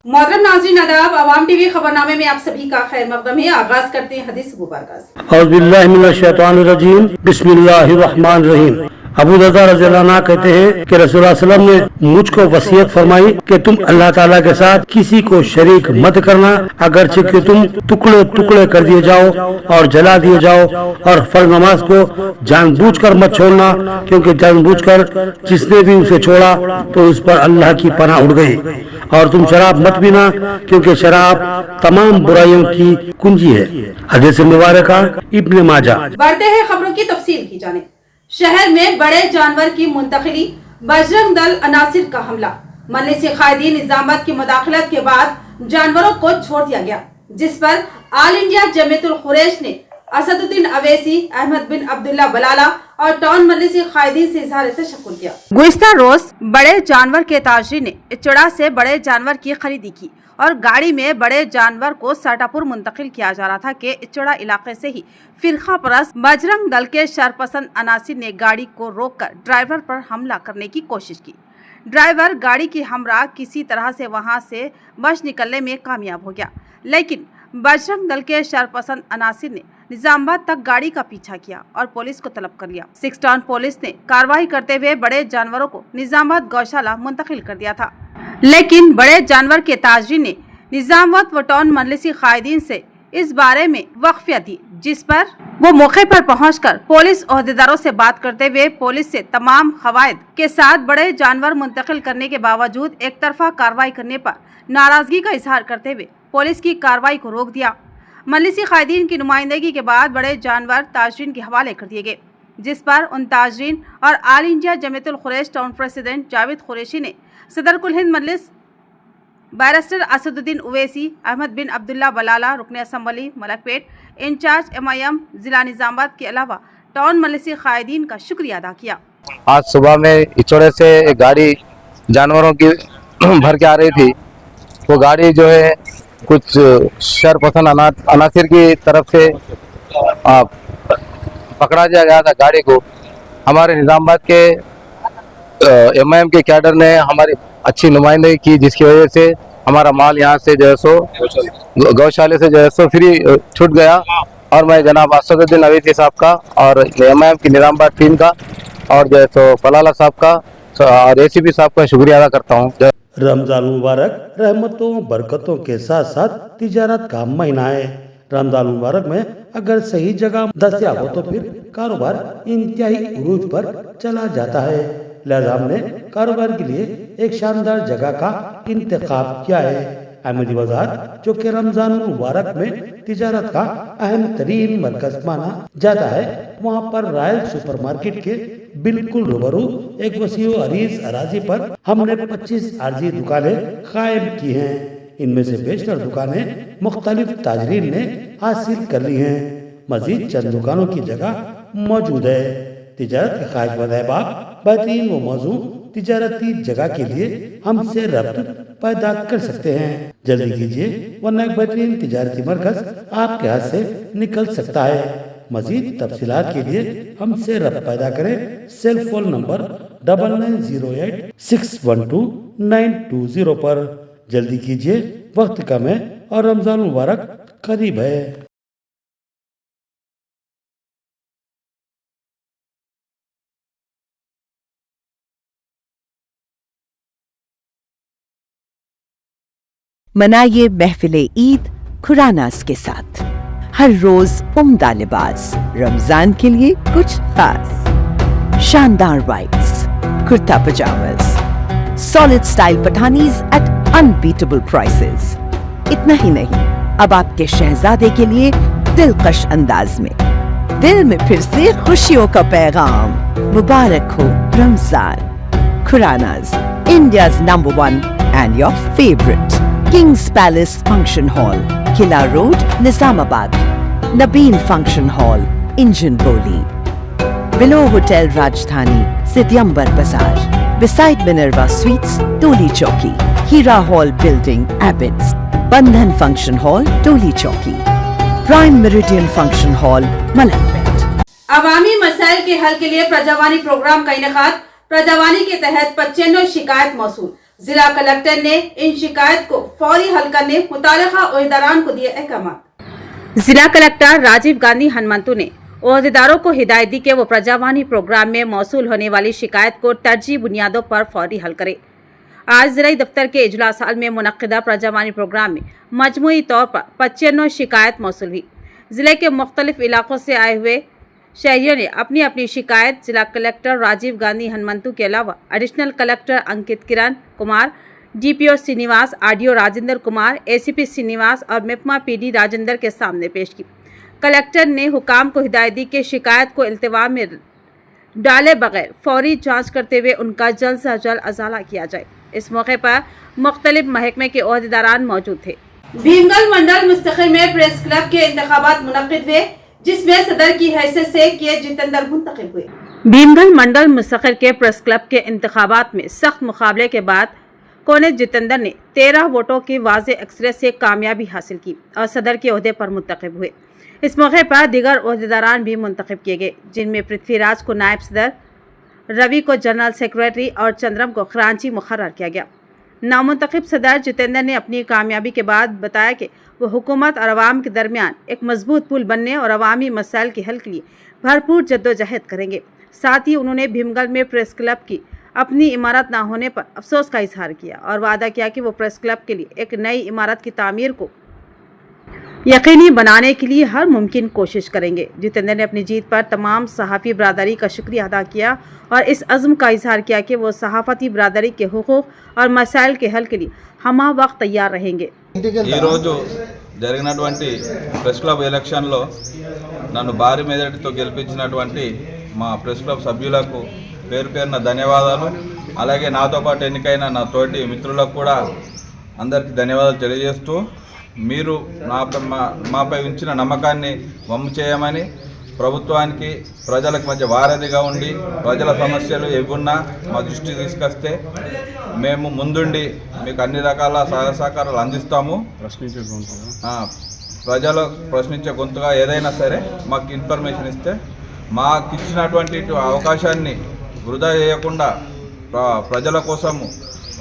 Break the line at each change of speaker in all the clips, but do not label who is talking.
मोहतरम नाज़रीन आदाब, अवाम टीवी खबरनामे में आप सभी का खैर मकदम है। आगाज करते हैं हदीस मुबारक से।
औज़ु बिल्लाहि मिनश शैतानिर रजीम, बिस्मिल्लाहिर रहमानिर रहीम। अबू दरदा रज़ियल्लाहु अन्हु कहते हैं कि रसूलुल्लाह सल्लल्लाहु अलैहि वसल्लम ने मुझको वसीयत फरमाई कि तुम अल्लाह ताला के साथ किसी को शरीक मत करना, अगरचे कि तुम टुकड़े टुकड़े कर दिए जाओ और जला दिए जाओ, और फर्ज नमाज को जानबूझकर मत छोड़ना, क्योंकि जानबूझकर जिसने भी उसे छोड़ा तो उस पर अल्लाह की पनाह उड़ गई। और तुम शराब मत पीना, क्योंकि शराब तमाम बुराइयों की कुंजी है। हदीस मुबारक इब्न माजा।
बढ़ते हैं खबरों की तफसील की जाने। शहर में बड़े जानवर की मुंतकिली, बजरंग दल अनासिर का हमला, मजलिस कायदीन निजामत की मुदाखलत के बाद जानवरों को छोड़ दिया गया, जिस पर आल इंडिया जमीयतुल कुरैश ने असदुद्दीन अवैसी, अहमद बिन अब्दुल्ला बलाला और टाउन मजलिस कायदीन से इजहार तशक्कुर किया। गुज़िश्ता रोज बड़े जानवर के ताजरी ने इचड़ा से बड़े जानवर की खरीदी की और गाड़ी में बड़े जानवर को साटापुर मुंतकिल किया जा रहा था कि इचड़ा इलाके से ही फिरका परस्त बजरंग दल के शरपसंद अनासिर ने गाड़ी को रोककर ड्राइवर पर हमला करने की कोशिश की। ड्राइवर गाड़ी की हमरा किसी तरह से वहां से बच निकलने में कामयाब हो गया, लेकिन बजरंग दल के शरपसंद अनासिर ने निजामाबाद तक गाड़ी का पीछा किया और पुलिस को तलब कर लिया। 6 टाउन पुलिस ने कार्रवाई करते हुए बड़े जानवरों को निजामाबाद गौशाला मुंतकिल कर दिया था, लेकिन बड़े जानवर के ताजरी ने निजामाबाद व टाउन मजलिसी कायदीन से इस बारे में वक्फियत दी, जिस पर वो मौके पर पहुंचकर पुलिस ओहदेदारों से बात करते हुए पुलिस से तमाम कवायद के साथ बड़े जानवर मुंतकिल करने के बावजूद एक तरफा कार्रवाई करने पर नाराजगी का इजहार करते हुए पुलिस की कार्रवाई को रोक दिया। मजलिसी कायदीन की नुमाइंदगी के बाद बड़े जानवर ताजरीन के हवाले कर दिए गए, जिस पर उन ताजरीन और आल इंडिया जमीयतुल कुरैश टाउन प्रेसिडेंट जावेद कुरैशी ने सदर कुल हिंद मजलिस बैरिस्टर असदुद्दीन ओवैसी, अहमद बिन अब्दुल्ला बलाला, रुकन असम्बली मलकपेट, इंचार्ज MIM जिला निजामाबाद के अलावा टाउन मजलिसी कायदीन का शुक्रिया अदा किया।
आज सुबह में इचोड़े से एक गाड़ी जानवरों की भर के आ रही थी। वो गाड़ी जो है कुछ शरपसंद अनासिर की तरफ से पकड़ा गया था गाड़ी को। हमारे निजामाबाद के MIM के कैडर ने हमारी अच्छी नुमाइंदगी की, जिसकी वजह से हमारा माल यहाँ से जो है सो गौशाले से जो है सो फ्री छूट गया। और मैं जनाब असदुद्दीन अवैसी साहब का और MIM की निजामाबाद टीम का और जो है सो बलाला साहब का और ACP साहब का शुक्रिया अदा करता हूँ।
रमजान मुबारक रहमतों बरकतों के साथ साथ तिजारत का महीना है। रमजान मुबारक में अगर सही जगह दस्तयाब हो तो फिर कारोबार इंतहाई उरूज पर चला जाता है। लिहाजा हमने कारोबार के लिए एक शानदार जगह का इंतखाब किया है। अहमदी बाजार, जो कि रमजान मुबारक में तिजारत का अहम तरीन मरकज माना जाता है, वहाँ पर रॉयल सुपरमार्केट के बिल्कुल रूबरू एक वसीओ अरीज अराजी पर हमने 25 आरजी दुकानें कायम की हैं। इनमें से बेशतर दुकानें मुख्तलिफ ताजरीन ने हासिल कर ली हैं। मजीद चंद दुकानों की जगह मौजूद है। तिजारत के ख्वाहिशमंद अहबाब बेहतरीन व मौजू तिजारती जगह के लिए हमसे रब्त पैदा कर सकते हैं। जल्दी कीजिए, वरना एक बेहतरीन तिजारती मरकज आपके हाथ से निकल सकता है। मजीद तफसीलात के लिए हमसे रब्त पैदा करें। सेल फोन नंबर 9908 612 920 पर। जल्दी कीजिए, वक्त कम है और रमजान मुबारक करीब है।
मनाइए महफिल ईद खुरानास के साथ। हर रोज उम्दा लिबास, रमजान के लिए कुछ खास। शानदार whites, kurta pyjamas, solid style Pathanis at unbeatable prices. इतना ही नहीं, अब आपके शहजादे के लिए दिलकश अंदाज में दिल में फिर से खुशियों का पैगाम। मुबारक हो Ramzan. Khuranas, India's number 1 and your favorite King's Palace Function Hall, Kila Road, Nizamabad. Nabeen Function Hall, Injin Boli. Below Hotel Rajdhani, Sidyambar Bazaar. Beside Minerva Suites, Toli Chowki. Hira Hall Building, Abbots. Bandhan Function Hall, Toli Chowki. Prime Meridian Function Hall, Malakpet.
अवामी मसाइल के हल के लिए Prajavani programme का इनेकाद। प्रजावानी के तहत 95 शिकायत मौसूल। जिला कलेक्टर ने इन शिकायत को फौरी हल करने मुतालिका ओहदेदारान को दिए अहकाम। जिला कलेक्टर राजीव गांधी हनुमंतु ने ओहदेदारों को हिदायत दी कि वो प्रजावाणी प्रोग्राम में मौसूल होने वाली शिकायत को तरजीह बुनियादों पर फौरी हल करे। आज ज़िला दफ्तर के इजलास हाल में मुनक्किदा प्रजावाणी प्रोग्राम में मजमूई तौर पर 95 शिकायत मौसूल हुई। ज़िले के मुख्तलिफ इलाकों से आए हुए शहरियों ने अपनी अपनी शिकायत जिला कलेक्टर राजीव गांधी हनुमंतु के अलावा additional collector Ankit Kiran Kumar, DPO Srinivas, RDO Rajendra Kumar, ACP Srinivas और MEPMA PD राजेंद्र के सामने पेश की। कलेक्टर ने हुकाम को हिदायत दी कि शिकायत को इल्तिवा में डाले बगैर फौरी जांच करते हुए उनका जल्द से जल्द अजाला किया जाए। इस मौके पर मुख्तलिफ महकमे के ओहदेदारान मौजूद थे। भीमगल मंडल मुस्तकिल में प्रेस क्लब के इंतखाबात मुनक्किद हुए, जिसमें सदर की हैसियत से के जितेंद्र मुंतखब हुए। भीमगल मंडल मुस्तकिल के प्रेस क्लब के इंतखाबात में सख्त मुकाबले के बाद कोने जितेंद्र ने 13 वोटों की वाज़ेह अक्सरियत से कामयाबी हासिल की और सदर के ओहदे पर मुंतखब हुए। इस मौके पर दीगर ओहदेदारान भी मुंतखब किए गए, जिनमें पृथ्वीराज को नायब सदर, रवि को जनरल सेक्रेटरी और चंद्रम को खरांची मुकर्रर किया गया। नामुंतखब सदर जितेंद्र ने अपनी कामयाबी के बाद बताया कि वो हुकूमत और अवाम के दरमियान एक मजबूत पुल बनने और अवामी मसाइल के हल के लिए भरपूर जद्दोजहद करेंगे। साथ ही उन्होंने भीमगल में प्रेस क्लब की अपनी इमारत ना होने पर अफसोस का इजहार किया और वादा किया कि वो प्रेस क्लब के लिए एक नई इमारत की तामीर को यकीनी बनाने के लिए हर मुमकिन कोशिश करेंगे। जितेंद्र ने अपनी जीत पर तमाम सहाफ़ी बरादरी का शुक्रिया अदा किया और इस अज़्म का इजहार किया कि वो सहाफ़ती बरादरी के हुकूक़ और मसाइल के हल के लिए हमा वक्त तैयार रहेंगे।
జరిగినటువంటి ప్రెస్ క్లబ్ ఎలక్షన్లో నన్ను భారీ మెజారిటీతో గెలిపించినటువంటి మా ప్రెస్ క్లబ్ సభ్యులకు పేరు పేరున ధన్యవాదాలు। అలాగే నాతో పాటు ఎన్నికైన నా తోటి మిత్రులకు కూడా అందరికీ ధన్యవాదాలు తెలియజేస్తూ మీరు మాపై ఉంచిన నమ్మకాన్ని వమ్ము చేయమని, ప్రభుత్వానికి ప్రజలకు మధ్య వారధిగా ఉండి ప్రజల సమస్యలు ఏవున్నా మా దృష్టికి తీసుకొస్తే మేము ముందుండి మీకు అన్ని రకాల సహాయ సహకారాలు అందిస్తాము। ప్రజలు ప్రశ్నించే గొంతుగా ఏదైనా సరే మాకు ఇన్ఫర్మేషన్ ఇస్తే మాకు ఇచ్చినటువంటి అవకాశాన్ని వృధా చేయకుండా ప్రజల కోసము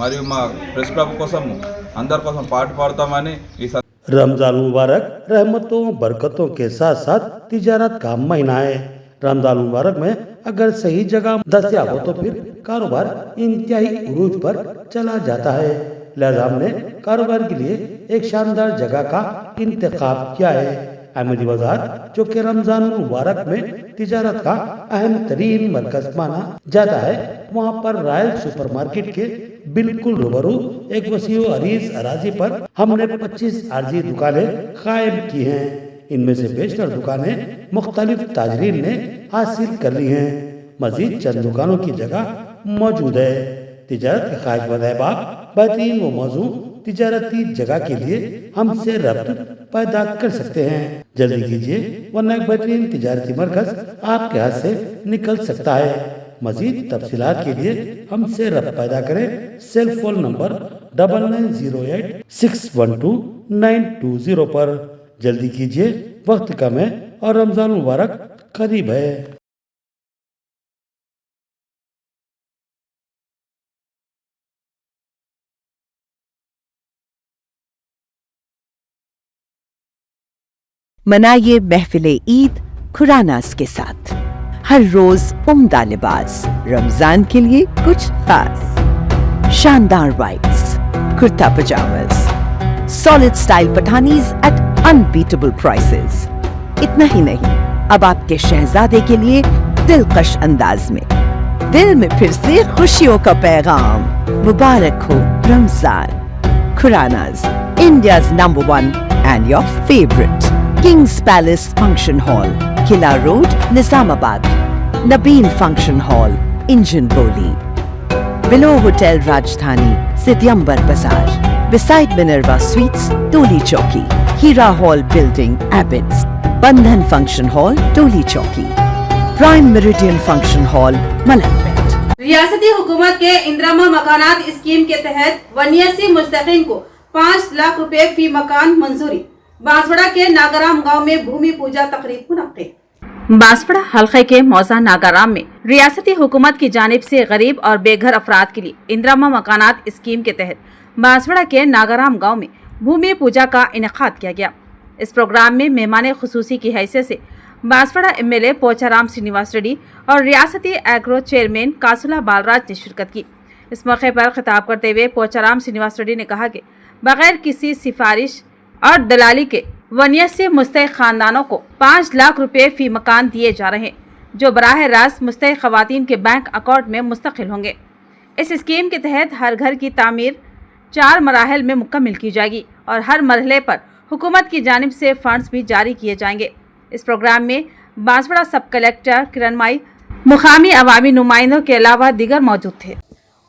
మరియు మా ప్రెస్ క్లబ్ కోసము అందరి కోసం పాటుపడతామని ఈ
रमजान मुबारक रहमतों बरकतों के साथ साथ तिजारत का महीना है। रमजान मुबारक में अगर सही जगह दस्तयाब हो तो फिर कारोबार इंतहाई उरूज पर चला जाता है। लिहाजा हमने कारोबार के लिए एक शानदार जगह का इंतखाब किया है। अहमदी बाजार, जो कि रमजान मुबारक में तिजारत का अहम तरीन मरकज माना जाता है, वहाँ पर रॉयल सुपरमार्केट के बिल्कुल रूबरू एक वसी अरीज अराजी पर हमने 25 आरजी दुकानें कायम की हैं। इनमें से बेशतर दुकानें मुख्तलिफ ताजरीन ने हासिल कर ली हैं। मजीद चंद दुकानों की जगह मौजूद है। तिजारत के ख्वाहिशमंद अहबाब बेहतरीन व मौजूद तिजारती जगह के लिए हमसे रब्त पैदा कर सकते हैं। जल्दी कीजिए, वरना एक बेहतरीन तिजारती मरकज आपके हाथ से निकल सकता है। मजीद तफसीलात के लिए हमसे रब्त पैदा करें। सेल फोन नंबर 9908612920 पर। जल्दी कीजिए, वक्त कम है और रमजान मुबारक करीब है।
मनाइए महफिल ईद खुरानास के साथ। हर रोज उम्दा लिबास, रमजान के लिए कुछ खास। शानदार whites, kurta pyjamas, solid style Pathanis at unbeatable prices. इतना ही नहीं, अब आपके शहजादे के लिए दिलकश अंदाज में दिल में फिर से खुशियों का पैगाम। मुबारक हो Ramzan. Khuranas, India's number 1 and your favourite. Kings palace function hall, Qila road, Nizamabad. Nabeel function hall, engine Bowli. Below hotel Rajdhani, Siddiamber Bazar. Beside Minerva sweets, Toli Chowki. Heera hall building, Abids. Bandhan function hall, Toli Chowki. Prime meridian function hall, Malakpet.
रियासती हुकूमत के इंदिरा मकानात स्कीम के तहत 89 मुस्तकीन को 5 लाख रुपए फी मकान मंजूरी। बांसवाड़ा के नागराम गांव में भूमि पूजा तकरीब मुनक्किद। बांसवाड़ा हल्के के मौजा नागाराम में रियासती हुकूमत की जानिब से गरीब और बेघर अफराद के लिए इंदिरा मकानात स्कीम के तहत बांसवाड़ा के नागाराम गांव में भूमि पूजा का इनेकाद किया गया। इस प्रोग्राम में मेहमान खुसूसी की हैसियत से बांसवाड़ा एमएलए पोचाराम श्रीनिवास रेड्डी और रियासती एग्रो चेयरमैन कासुला बालराज ने शिरकत की। इस मौके पर खिताब करते हुए पोचाराम श्रीनिवास रेड्डी ने कहा कि बगैर किसी सिफारिश और दलाली के वनियत से मुस्तहिक खानदानों को 5 लाख रुपए फी मकान दिए जा रहे हैं, जो बराह रास्त मुस्तहिक खवातीन के बैंक अकाउंट में मुस्तकिल होंगे। इस स्कीम के तहत हर घर की तामीर 4 मराहल में मुकम्मल की जाएगी और हर मरहले पर हुकूमत की जानिब से फंड्स भी जारी किए जाएंगे। इस प्रोग्राम में बांसवाड़ा सब कलेक्टर किरण माई, मुकामी अवामी नुमाइंदों के अलावा दीगर मौजूद थे।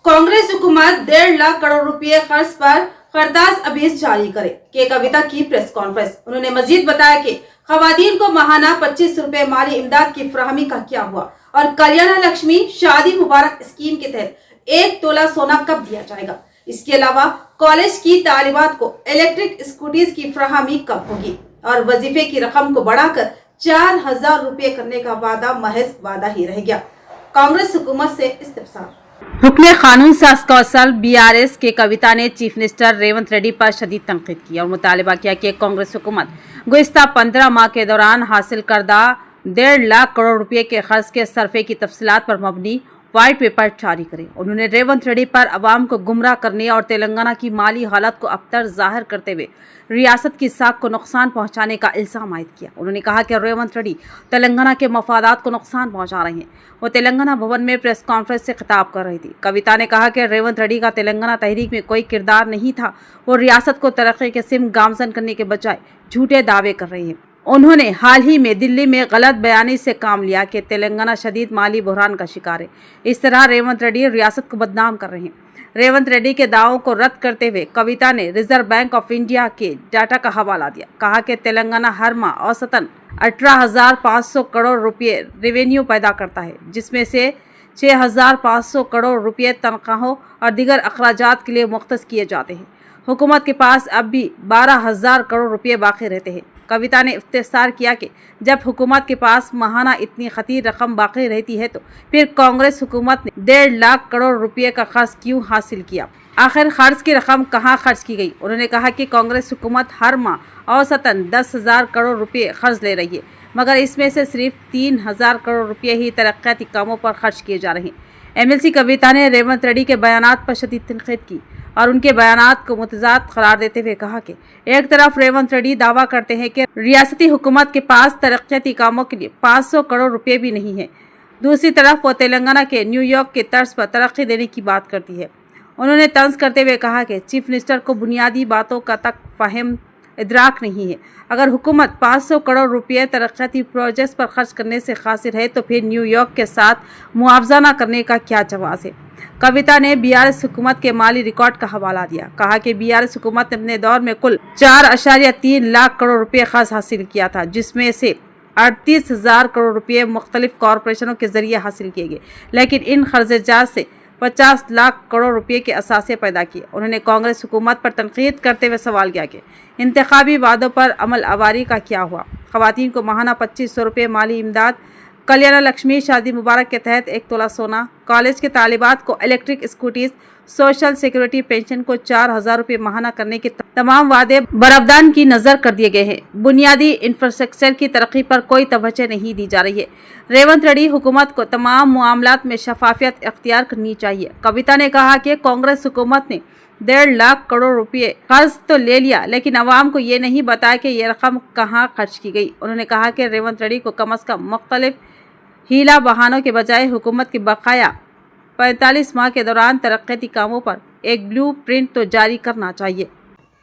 कांग्रेस हुकूमत 1.5 लाख करोड़ रुपए खर्च पर खरदास अभीस जारी करे के कविता की प्रेस कॉन्फ्रेंस। उन्होंने मजीद बताया कि खवातीन को माहाना 25 रुपए माली इमदाद की फराहमी का क्या हुआ और कल्याण लक्ष्मी शादी मुबारक स्कीम के तहत 1 तोला सोना कब दिया जाएगा। इसके अलावा कॉलेज की तालिबात को इलेक्ट्रिक स्कूटीज की फराहमी कब होगी और वजीफे की रकम को बढ़ाकर 4,000 रुपए करने का वादा महज वादा ही रह गया। कांग्रेस हुकूमत से इस्तीफा। रुकने कानून साज कौंसल बीआरएस के कविता ने चीफ मिनिस्टर रेवंत रेड्डी पर शदीद तनकीद की और मुतालबा किया कि कांग्रेस हुकूमत गुज़िश्ता 15 माह के दौरान हासिल करदा 1.5 लाख करोड़ रुपए के खर्च के सरफे की तफसीलात पर मबनी व्हाइट पेपर जारी करे। उन्होंने रेवंत रेड्डी पर अवाम को गुमराह करने और तेलंगाना की माली हालत को अबतर जाहिर करते हुए रियासत की साख को नुकसान पहुंचाने का इल्जाम आयद किया। उन्होंने कहा कि रेवंत रेड्डी तेलंगाना के मफादात को नुकसान पहुंचा रहे हैं। वो तेलंगाना भवन में प्रेस कॉन्फ्रेंस से खिताब कर रही थी। कविता ने कहा कि रेवंत रेड्डी का तेलंगाना तहरीक में कोई किरदार नहीं था। वो रियासत को तरक्की के सिम गामजन करने के बजाय झूठे दावे कर रही है। उन्होंने हाल ही में दिल्ली में गलत बयानी से काम लिया कि तेलंगाना शदीद माली बहरान का शिकार है। इस तरह रेवंत रेड्डी रियासत को बदनाम कर रहे हैं। रेवंत रेड्डी के दावों को रद्द करते हुए कविता ने रिजर्व बैंक ऑफ इंडिया के डाटा का हवाला दिया। कहा कि तेलंगाना हर माह औसतन 18,500 करोड़ रुपए रेवेन्यू पैदा करता है, जिसमें से 6,500 करोड़ रुपए तनख्वाहों और दीगर अखराजात के लिए मुख्तस किए जाते हैं। हुकूमत के पास अब भी 12,000 करोड़ रुपए बाकी रहते हैं। कविता ने इफ्तिसार किया कि जब हुकूमत के पास माहाना इतनी खतीर रकम बाकी रहती है तो फिर कांग्रेस हुकूमत ने 1.5 लाख करोड़ रुपए का खर्च क्यों हासिल किया, आखिर खर्च की रकम कहां खर्च की गई। उन्होंने कहा कि कांग्रेस हुकूमत हर माह औसतन 10,000 करोड़ रुपए खर्च ले रही है, मगर इसमें से सिर्फ 3,000 करोड़ रुपए ही तरक्याती कामों पर खर्च किए जा रहे हैं। एमएलसी कविता ने रेवंत रेड्डी के बयानात पर शदीद तनकीद की और उनके बयानात को मुतजाद करार देते हुए कहा कि एक तरफ रेवंत रेड्डी दावा करते हैं कि रियासती हुकूमत के पास तरक्याती कामों के लिए 500 करोड़ रुपए भी नहीं है, दूसरी तरफ वो तेलंगाना के न्यूयॉर्क के तर्ज पर तरक्की देने की बात करती है। उन्होंने तंज करते हुए कहा कि चीफ मिनिस्टर को बुनियादी बातों का तक फहम इदराक नहीं है। अगर हुकूमत 500 करोड़ रुपए तरक्याती प्रोजेक्ट्स पर खर्च करने से कासिर है तो फिर न्यूयॉर्क के साथ मुआवजा न करने का क्या जवाब है। कविता ने बीआरएस हुकूमत के माली रिकॉर्ड का हवाला दिया। कहा कि बीआरएस हुकूमत ने अपने दौर में कुल 4.3 लाख करोड़ रुपए खर्च हासिल किया था, जिसमें से 38,000 करोड़ रुपए मुख्तलिफ कॉरपोरेशनों के जरिए हासिल किए गए, लेकिन इन खर्चात से 50 लाख करोड़ रुपए के असासे पैदा किए। उन्होंने कांग्रेस हुकूमत पर तनकीद करते हुए सवाल किया कि इंतखाबी वादों पर अमल आवारी का क्या हुआ। खवातीन को माहाना 2500 रुपये माली इमदाद, कल्याण लक्ष्मी शादी मुबारक के तहत 1 तोला सोना, कॉलेज के तालिबात को electric scooties, social security pension को 4,000 रुपये माहाना करने के तमाम वादे बरअबदान की नजर कर दिए गए हैं। बुनियादी इंफ्रास्ट्रक्चर की तरक्की पर कोई तवज्जो नहीं दी जा रही है। रेवंत रेड्डी हुकूमत को तमाम मामलात में शफाफियत इख्तियार करनी चाहिए। कविता ने कहा कि कांग्रेस हुकूमत ने 1.5 लाख करोड़ रुपए कर्ज तो ले लिया, लेकिन अवाम को ये नहीं बताया कि ये रकम कहाँ खर्च की गई। उन्होंने कहा कि रेवंत रेड्डी को कम अज कम मुख्तलिफ हीला बहानों के बजाय हुकूमत की बकाया 45 माह के दौरान तरक्याती कामों पर एक ब्लू प्रिंट तो जारी करना चाहिए।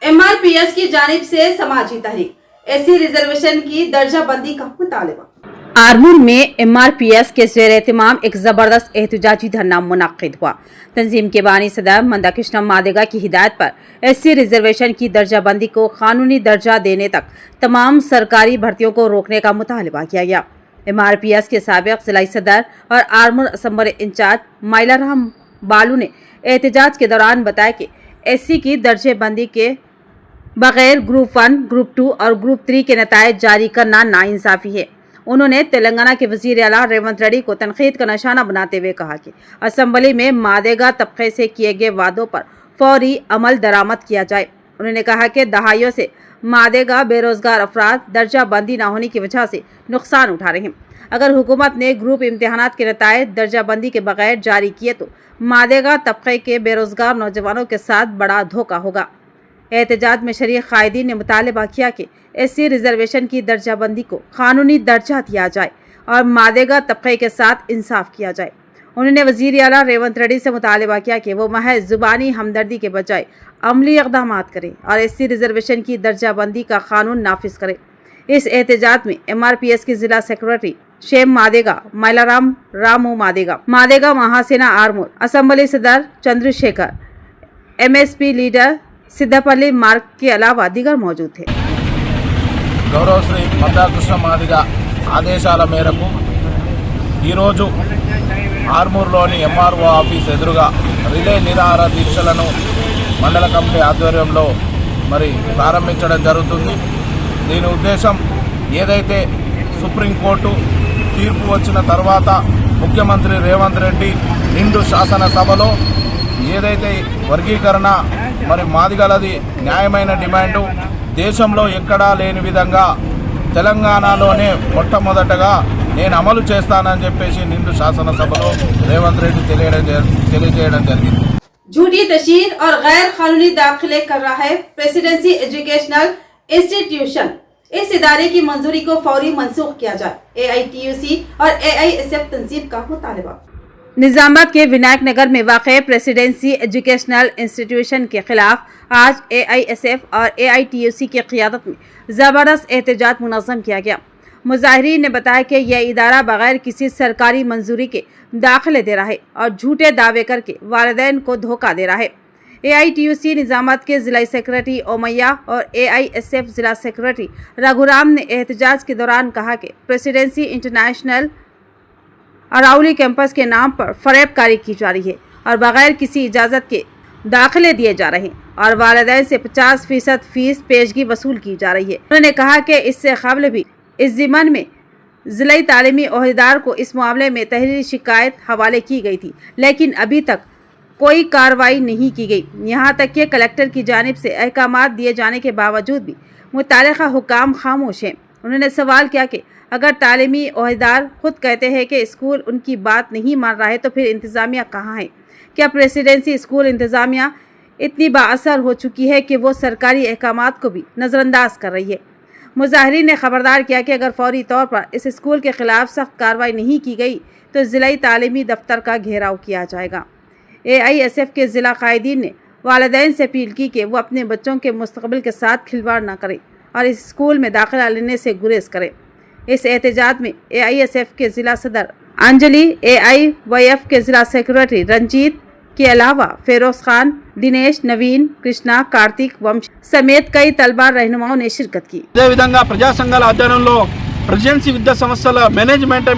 एमआरपीएस की जानिब से समाजी तहरीक, एससी रिजर्वेशन की दर्जा बंदी का मुतालबा। आरमूर में एमआरपीएस के ज़ेर एहतमाम एक जबरदस्त एहतजाजी धरना मुनक्किद हुआ। तंजीम के बानी सदर मंदा कृष्णा मादेगा की हिदायत पर एससी रिजर्वेशन की दर्जा बंदी को कानूनी दर्जा देने तक तमाम सरकारी भर्तियों को रोकने का मुतालबा किया गया। एमआरपीएस के साबिक जिला सदर और आरमूर असम्बली इंचार्ज माइलाराम बालू ने एहतजाज के दौरान बताया कि एससी की दर्जे बंदी के बगैर ग्रुप 1, ग्रुप 2 और ग्रुप 3 के नतायज जारी करना नाइंसाफी है। उन्होंने तेलंगाना के वजीर आला रेवंत रेड्डी को तनकीद का निशाना बनाते हुए कहा कि असेंबली में मादेगा तबके से किए गए वादों पर फौरी अमल दरामद किया जाए। उन्होंने कहा कि दहाइयों से मादेगा बेरोजगार अफराद दर्जा बंदी न होने की वजह से नुकसान उठा रहे हैं। अगर हुकूमत ने ग्रुप इम्तिहानात के नतायज दर्जा बंदी के बगैर जारी किए तो मादेगा तबके के बेरोजगार नौजवानों के साथ बड़ा धोखा होगा। एहतजाज में शरीक कायदीन ने मुतालबा किया कि SC रिजर्वेशन की दर्जा बंदी को कानूनी दर्जा दिया जाए और मादेगा तबके के साथ इंसाफ किया जाए। उन्होंने वजीर आला रेवंत रेड्डी से मुतालबा किया कि वो महज जुबानी हमदर्दी के बजाय अमली इक़दाम करें और SC रिजर्वेशन की दर्जा बंदी का कानून नाफिज करें। इस एहतजाज में MRPS की जिला सेक्रेटरी शेम मादेगा, मैलाराम रामू मादेगा महासेना आर्मूर, असेंबली सदर चंद्रशेखर, MSP लीडर सिद्धपल्ली मार्ग के अलावा दीगर मौजूद थे।
గౌరవ శ్రీ మందాకృష్ణ మాదిగ ఆదేశాల మేరకు ఈరోజు ఆర్మూర్లోని MRO ఆఫీస్ ఎదురుగా రిలే నిరాహార దీక్షలను మండల కమిటీ ఆధ్వర్యంలో మరి ప్రారంభించడం జరుగుతుంది। దీని ఉద్దేశం ఏదైతే సుప్రీంకోర్టు తీర్పు వచ్చిన తర్వాత ముఖ్యమంత్రి రేవంత్ రెడ్డి నిండు శాసనసభలో ఏదైతే వర్గీకరణ మరి మాదిగలది న్యాయమైన డిమాండు దేశంలో ఎక్కడా లేని విధంగా తెలంగాణలోనే మొట్టమొదటగా నేను అమలు చేస్తానని చెప్పేసి నిండు శాసనసభలో రేవంత్ రెడ్డి తెలియజేయడం జరిగింది।
झूठी तशहीर और गैर कानूनी दाखिले कर रहा है प्रेसिडेंसी एजुकेशनल इंस्टीट्यूशन। इस इदारे की मंजूरी को फौरी मंसूख किया जाए। AITUC और AISF तंजीम का मुतालबा। निजामाबाद के विनायक नगर में वाक़ प्रेसिडेंसी एजुकेशनल इंस्टीट्यूशन के खिलाफ आज AISF और AITUC की क़ियादत में ज़बरदस्त एहतजाज मुनज़्ज़म किया गया। मुज़ाहिरीन ने बताया कि यह इदारा बगैर किसी सरकारी मंजूरी के दाखिले दे रहा है और झूठे दावे करके वालिदैन को धोखा दे रहा है। AITUC निजामाबाद के ज़िला सेक्रेटरी ओमैया और AISF ज़िला सेक्रेटरी रघुराम ने एहतजाज के दौरान कहा कि प्रेसिडेंसी इंटरनेशनल अरावली कैंपस के नाम पर फरेबकारी की जा रही है और बगैर किसी इजाज़त के दाखिले दिए जा रहे हैं और वालिदैन से 50% फीस पेशगी वसूल की जा रही है। उन्होंने कहा कि इससे कबल भी इस ज़िमन में ज़िलाई तालीमी ओहदेदार को इस मामले में तहरीरी शिकायत हवाले की गई थी, लेकिन अभी तक कोई कार्रवाई नहीं की गई। यहाँ तक कि कलेक्टर की जानिब से अहकामात दिए जाने के बावजूद भी मुतालिका हुकाम खामोश हैं। उन्होंने सवाल किया कि अगर तालीमी ओहदेदार खुद कहते हैं कि स्कूल उनकी बात नहीं मान रहा है तो फिर इंतज़ामिया कहाँ है? क्या प्रेसिडेंसी स्कूल इंतज़ामिया इतनी बाअसर हो चुकी है कि वो सरकारी अहकामात को भी नज़रअंदाज कर रही है? मुज़ाहिरीन ने खबरदार किया कि अगर फौरी तौर पर इस स्कूल के ख़िलाफ़ सख्त कार्रवाई नहीं की गई तो ज़िलाई तालीमी दफ्तर का घेराव किया जाएगा। AISF के ज़िला कायदीन ने वालिदैन से अपील की कि वो अपने बच्चों के मुस्तक़बिल के साथ खिलवाड़ न करें और इस स्कूल में दाखिला लेने से गुरेज करें। इस एहतजाज में AISF के ज़िला सदर अंजलि, AIYF के ज़िला सेक्रेटरी रंजीत के अलावा फेरोज खान, दिनेश, नवीन, कृष्णा, कार्तिक, वंश समेत कई तलबा रहनुमाओं ने शिरकत की।
అదేవిధంగా ప్రజా సంఘాల ఆధ్వర్యంలో ప్రెసిడెన్సీ విద్యా సంస్థల మేనేజ్మెంట్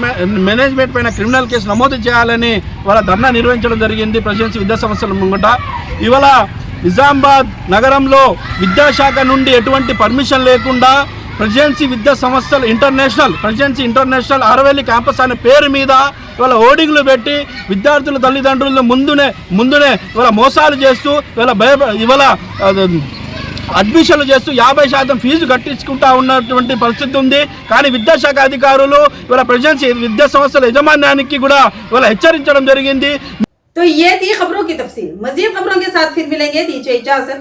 పైన క్రిమినల్ కేసు నమోదు చేయాలని వాళ్ళ ధర్నా నిర్వహించడం జరిగింది। ప్రెసిడెన్సీ విద్యా సంస్థల ముంగట ఇవాళ నిజామాబాద్ నగరంలో విద్యాశాఖ నుండి ఎటువంటి పర్మిషన్ లేకుండా ప్రెసిడెన్సీ విద్యా సంస్థలు ప్రెసిడెన్సీ ఇంటర్నేషనల్ ఆరవెల్లి క్యాంపస్ అనే పేరు మీద ఇవాళ హోర్డింగ్లు పెట్టి విద్యార్థుల తల్లిదండ్రుల ముందునే ఇవాళ మోసాలు చేస్తూ ఇవాళ అడ్మిషన్లు చేస్తూ 50% ఫీజు కట్టించుకుంటా ఉన్నటువంటి పరిస్థితి ఉంది। కానీ విద్యాశాఖ అధికారులు ఇవాళ ప్రెసిడెన్సీ విద్యా సంస్థల యజమాన్యానికి కూడా ఇవాళ హెచ్చరించడం జరిగింది।
तो ये थी खबरों की तफसील। मजीद खबरों के साथ फिर मिलेंगे। दीजिए इजाजत।